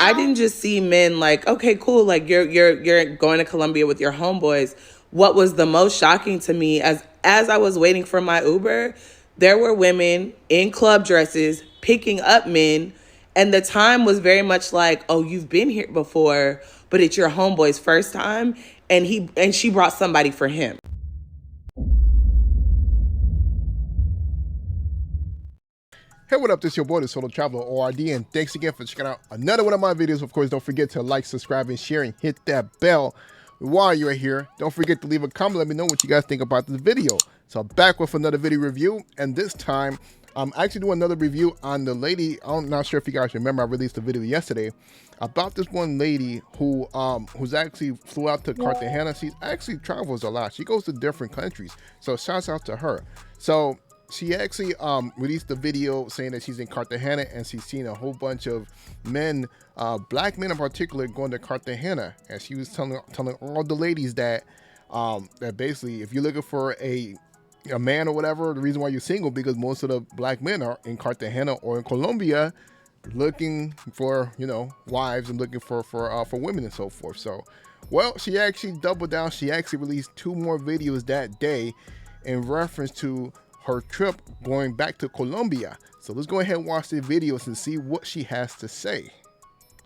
I didn't just see men like, okay, cool, like you're going to Colombia with your homeboys. What was the most shocking to me as I was waiting for my Uber, there were women in club dresses picking up men, and the time was very much like, oh, you've been here before, but it's your homeboy's first time, and she brought somebody for him. Hey, what up? This is your boy, the Solo Traveler ORD, and thanks again for checking out another one of my videos. Of course, don't forget to like, subscribe, and share, and hit that bell. While you're here, don't forget to leave a comment. Let me know what you guys think about this video. So back with another video review, and this time I'm actually doing another review on the lady. I'm not sure if you guys remember, I released a video yesterday about this one lady who's actually flew out to Cartagena. She actually travels a lot. She goes to different countries. So shouts out to her. So she actually released a video saying that she's in Cartagena and she's seen a whole bunch of men, black men in particular, going to Cartagena. And she was telling all the ladies that that basically, if you're looking for a man or whatever, the reason why you're single, because most of the black men are in Cartagena or in Colombia looking for, you know, wives and looking for women and so forth. So, well, she actually doubled down. She actually released 2 more videos that day in reference to her trip going back to Colombia. So let's go ahead and watch the videos and see what she has to say.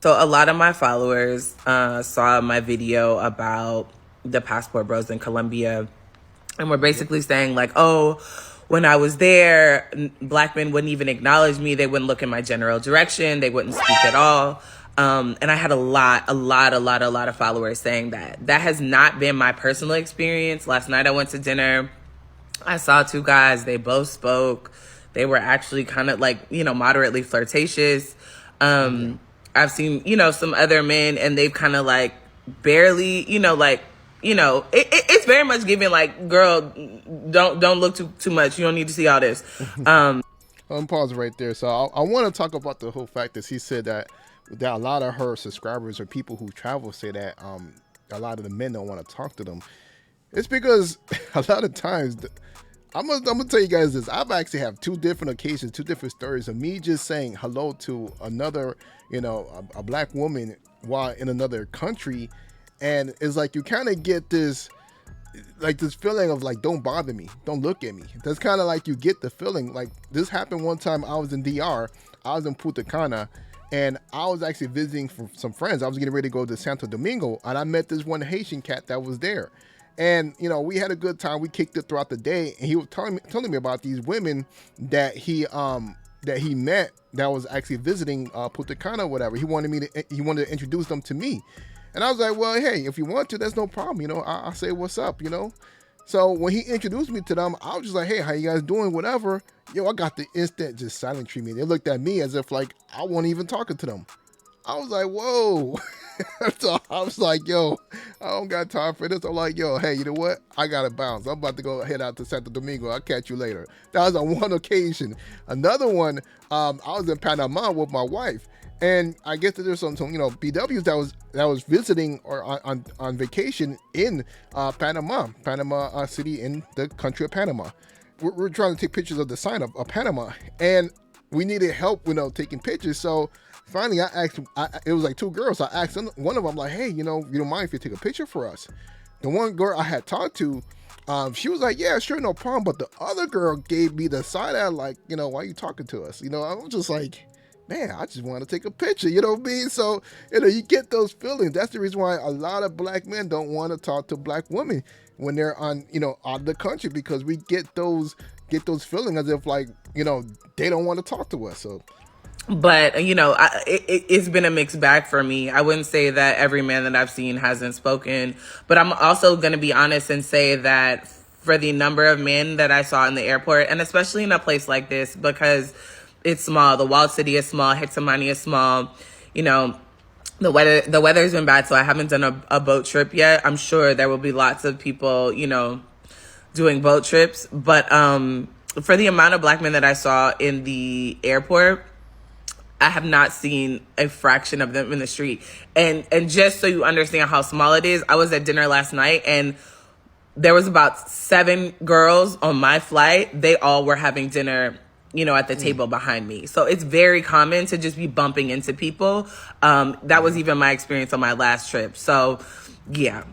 So a lot of my followers saw my video about the passport bros in Colombia, and we're basically saying like, oh, when I was there, black men wouldn't even acknowledge me. They wouldn't look in my general direction. They wouldn't speak at all. And I had a lot of followers saying that. That has not been my personal experience. Last night I went to dinner. I saw 2 guys. They both spoke. They were actually kind of like, you know, moderately flirtatious. I've seen, you know, some other men, and they've kind of like barely, you know, like, you know, it's very much giving like, girl, don't look too much. You don't need to see all this. Pause right there. So I want to talk about the whole fact that she said that a lot of her subscribers or people who travel say that a lot of the men don't want to talk to them. It's because a lot of times, I'm gonna tell you guys this. I've actually have 2 different occasions, 2 different stories of me just saying hello to another, you know, a black woman while in another country, and it's like you kind of get this, like this feeling of like, don't bother me, don't look at me. That's kind of like you get the feeling. Like this happened one time. I was in DR. I was in Punta Cana. And I was actually visiting for some friends. I was getting ready to go to Santo Domingo, and I met this one Haitian cat that was there. And, you know, we had a good time. We kicked it throughout the day. And he was telling me about these women that he met that was actually visiting Punta Cana or whatever. He wanted to introduce them to me. And I was like, well, hey, if you want to, that's no problem. You know, I'll say what's up, you know. So when he introduced me to them, I was just like, hey, how you guys doing? Whatever. Yo, I got the instant just silent treatment. They looked at me as if like I wasn't even talking to them. I was like, whoa. So I was like, yo, I don't got time for this. I'm like, yo, hey, you know what? I got to bounce. I'm about to go head out to Santo Domingo. I'll catch you later. That was on one occasion. Another one, I was in Panama with my wife. And I guess that there's some you know, BWs that was visiting or on vacation in Panama City in the country of Panama. We're trying to take pictures of the sign of Panama, and we needed help, you know, taking pictures. So finally, I asked. It was like 2 girls. I asked one of them, like, hey, you know, you don't mind if you take a picture for us? The one girl I had talked to, she was like, yeah, sure, no problem. But the other girl gave me the side eye, like, you know, why are you talking to us? You know, I was just like, man, I just want to take a picture, you know what I mean? So, you know, you get those feelings. That's the reason why a lot of black men don't want to talk to black women when they're on, you know, out of the country, because we get those feelings as if like, you know, they don't want to talk to us. So, but you know, it's been a mixed bag for me. I wouldn't say that every man that I've seen hasn't spoken, but I'm also going to be honest and say that for the number of men that I saw in the airport, and especially in a place like this, because it's small. The walled city is small. Hexamani is small. You know, the weather's been bad, so I haven't done a boat trip yet. I'm sure there will be lots of people, you know, doing boat trips. But for the amount of black men that I saw in the airport, I have not seen a fraction of them in the street. And just so you understand how small it is, I was at dinner last night, and there was about 7 girls on my flight. They all were having dinner at the table behind me. So it's very common to just be bumping into people. That was even my experience on my last trip. So, yeah.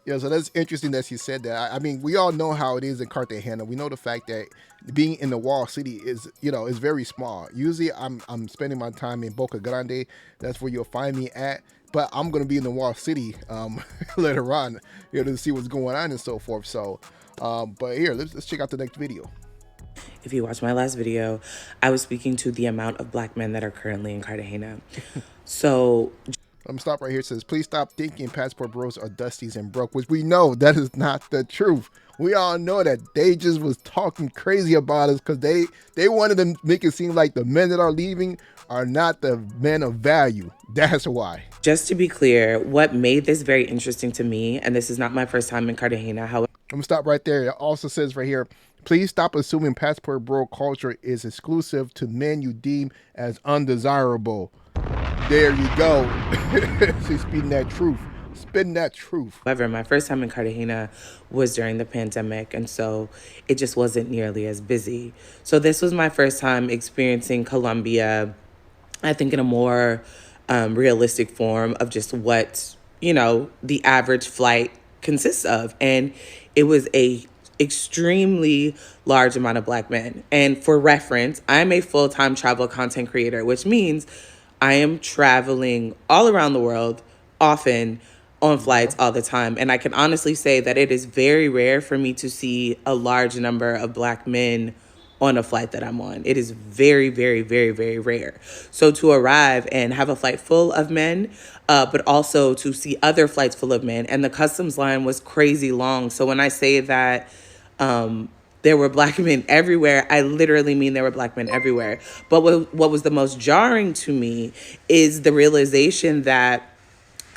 Yeah, so that's interesting that she said that. I mean, we all know how it is in Cartagena. We know the fact that being in the wall city is, is very small. Usually I'm spending my time in Boca Grande. That's where you'll find me at. But I'm going to be in the wall city later on, to see what's going on and so forth. So, but here, let's check out the next video. If you watched my last video, I was speaking to the amount of black men that are currently in Cartagena. So I'm gonna stop right here. It says, please stop thinking passport bros are dusties and broke, which we know that is not the truth. We all know that they just was talking crazy about us because they wanted to make it seem like the men that are leaving are not the men of value. That's why. Just to be clear, what made this very interesting to me, and this is not my first time in Cartagena, however, I'm gonna stop right there. It also says right here, please stop assuming passport bro culture is exclusive to men you deem as undesirable. There you go. She's speaking that truth. Spitting that truth. However, my first time in Cartagena was during the pandemic, and so it just wasn't nearly as busy. So this was my first time experiencing Colombia, I think in a more realistic form of just what, the average flight consists of. And it was a extremely large amount of black men. And for reference, I'm a full-time travel content creator, which means I am traveling all around the world, often on flights all the time. And I can honestly say that it is very rare for me to see a large number of black men on a flight that I'm on. It is very, very, very, very rare. So to arrive and have a flight full of men, but also to see other flights full of men, and the customs line was crazy long. So when I say that there were black men everywhere, I literally mean there were black men everywhere. But what was the most jarring to me is the realization that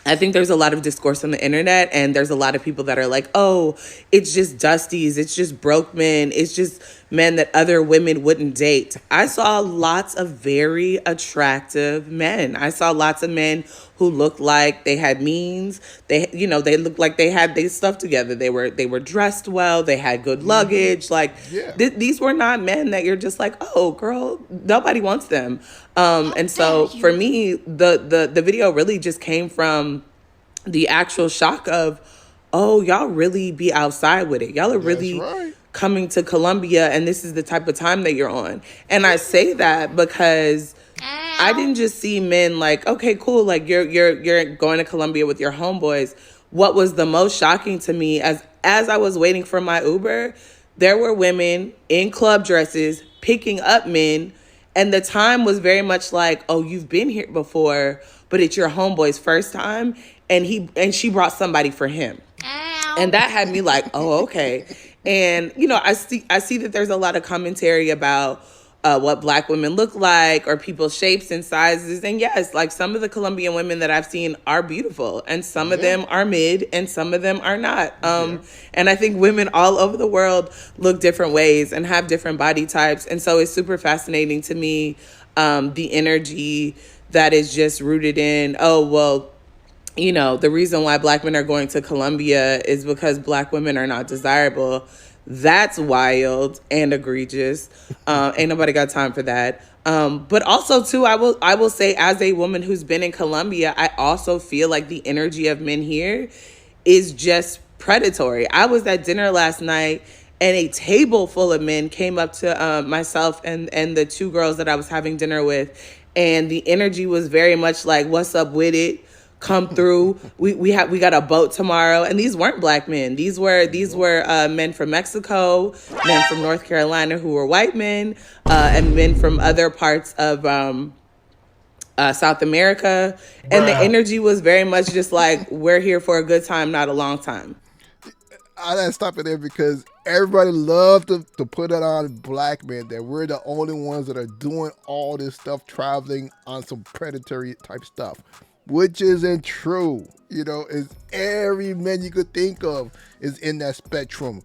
I think there's a lot of discourse on the internet, and there's a lot of people that are like, oh, it's just dusties, it's just broke men, it's just men that other women wouldn't date. I saw lots of very attractive men. I saw lots of men who looked like they had means. They looked like they had their stuff together. They were dressed well. They had good luggage. These were not men that you're just like, oh, girl, nobody wants them. And so for me, the video really just came from the actual shock of, oh, y'all really be outside with it. Y'all are really coming to Colombia, and this is the type of time that you're on. And I say that because I didn't just see men like, okay, cool, like you're going to Colombia with your homeboys. What was the most shocking to me as I was waiting for my Uber, there were women in club dresses picking up men, and the time was very much like, oh, you've been here before, but it's your homeboy's first time, and she brought somebody for him. And that had me like, oh, okay. And, I see that there's a lot of commentary about what black women look like, or people's shapes and sizes. And yes, like some of the Colombian women that I've seen are beautiful, and some of them are mid, and some of them are not. And I think women all over the world look different ways and have different body types. And so it's super fascinating to me, the energy that is just rooted in, oh, well, the reason why black men are going to Colombia is because black women are not desirable. That's wild and egregious. Ain't nobody got time for that. But also too, I will say, as a woman who's been in Colombia, I also feel like the energy of men here is just predatory. I was at dinner last night, and a table full of men came up to myself and the two girls that I was having dinner with, and the energy was very much like, what's up with it? Come through. We got a boat tomorrow. And these weren't black men. These were men from Mexico, men from North Carolina who were white men, and men from other parts of South America. And the energy was very much just like, we're here for a good time, not a long time. I gotta stop it there because everybody loves to put it on black men that we're the only ones that are doing all this stuff, traveling on some predatory type stuff, which isn't true. It's every man you could think of is in that spectrum,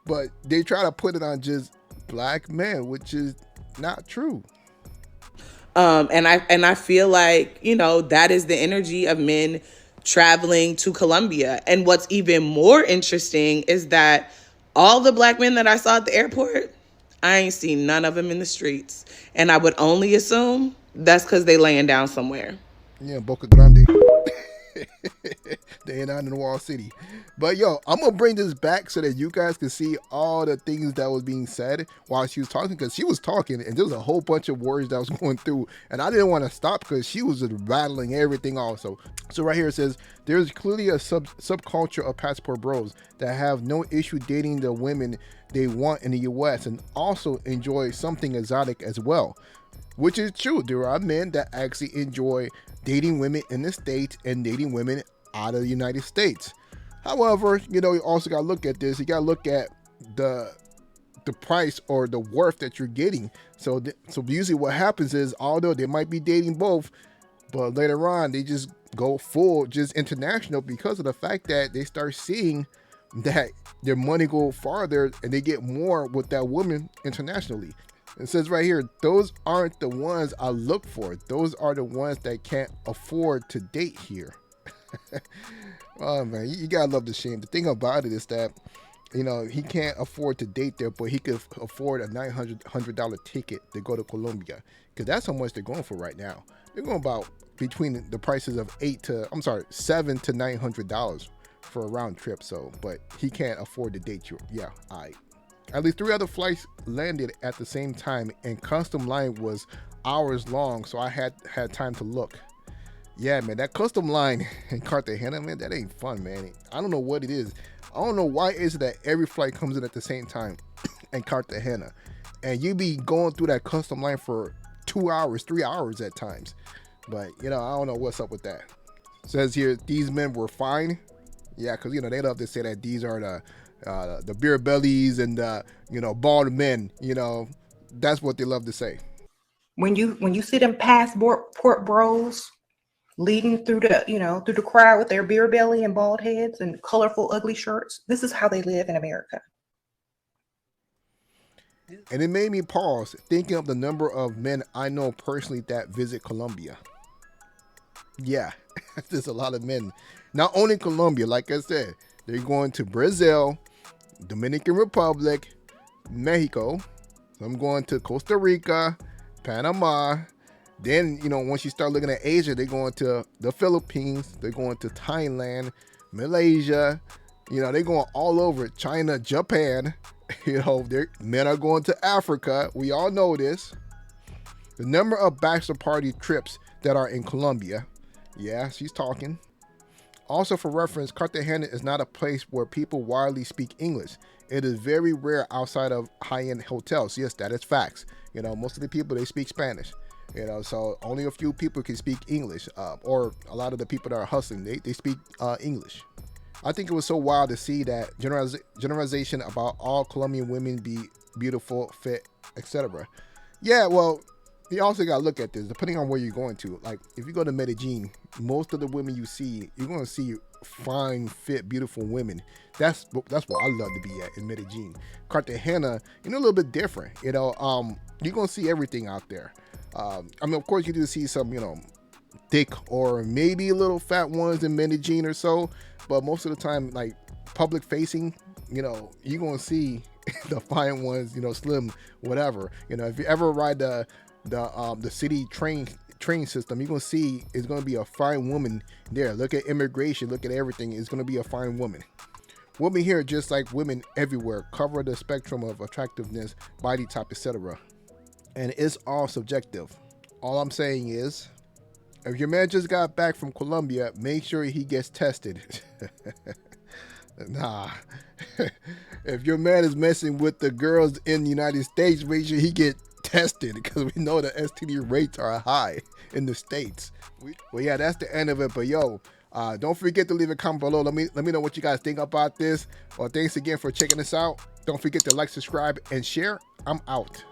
but they try to put it on just black men, which is not true. And I feel like, that is the energy of men traveling to Colombia. And what's even more interesting is that all the black men that I saw at the airport, I ain't seen none of them in the streets. And I would only assume that's because they laying down somewhere. Yeah, Boca Grande. They ain't out in the Wall City. But yo, I'm gonna bring this back so that you guys can see all the things that was being said while she was talking, because she was talking and there was a whole bunch of words that was going through, and I didn't want to stop because she was just rattling everything also. So right here it says there's clearly a subculture of passport bros that have no issue dating the women they want in the US and also enjoy something exotic as well. Which is true. There are men that actually enjoy dating women in the States and dating women out of the United States. However, you know, you also got to look at this. You got to look at the price or the worth that you're getting. So usually what happens is, although they might be dating both, but later on they just go full, just international, because of the fact that they start seeing that their money go farther and they get more with that woman internationally. It says right here, those aren't the ones I look for. Those are the ones that can't afford to date here. Oh man, you gotta love the shame. The thing about it is that, you know, he can't afford to date there, but he could afford a $900 ticket to go to Colombia, because that's how much they're going for right now. They're going about between the prices of $7 to $900 for a round trip. So, but he can't afford to date you. Yeah, At least 3 other flights landed at the same time, and custom line was hours long, so I had time to look. Yeah, man, that custom line in Cartagena, man, that ain't fun, man. I don't know what it is. I don't know why is it that every flight comes in at the same time in Cartagena, and you be going through that custom line for 2 hours, 3 hours at times. But, you know, I don't know what's up with that. It says here, these men were fine. Yeah, because, you know, they love to say that these are the beer bellies and you know, bald men. You know, that's what they love to say. When you see them passport bros leading through the crowd with their beer belly and bald heads and colorful ugly shirts, this is how they live in America. And it made me pause, thinking of the number of men I know personally that visit Colombia. Yeah, there's a lot of men. Not only Colombia, like I said, they're going to Brazil, Dominican Republic, Mexico. I'm going to Costa Rica, Panama. Then, you know, once you start looking at Asia, they're going to the Philippines, they're going to Thailand, Malaysia. You know, they're going all over. China, Japan. You know, men are going to Africa. We all know this. The number of bachelor party trips that are in Colombia. Yeah, she's talking. Also, for reference, Cartagena is not a place where people widely speak English. It is very rare outside of high-end hotels. Yes, that is facts. You know, most of the people, they speak Spanish. You know, so only a few people can speak English, or a lot of the people that are hustling, they speak English. I think it was so wild to see that generalization about all Colombian women be beautiful, fit, etc. Yeah, well, you also got to look at this, depending on where you're going to. Like, if you go to Medellin, most of the women you see, you're going to see fine, fit, beautiful women. That's where I love to be at, in Medellin. Cartagena, you know, a little bit different. You know, you're going to see everything out there. I mean, of course, you do see some, you know, thick or maybe a little fat ones in Medellin or so, but most of the time, like, public facing, you know, you're going to see the fine ones, you know, slim, whatever. You know, if you ever ride the city train system, you're going to see it's going to be a fine woman there. Look at immigration, look at everything. It's going to be a fine woman. Women here, just like women everywhere, cover the spectrum of attractiveness, body type, etc. And it's all subjective. All I'm saying is, if your man just got back from Colombia, make sure he gets tested. Nah. If your man is messing with the girls in the United States, make sure he get tested, because we know the STD rates are high in the States. Well, yeah, that's the end of it. But yo, don't forget to leave a comment below. Let me know what you guys think about this. Well, thanks again for checking us out. Don't forget to like, subscribe, and share. I'm out.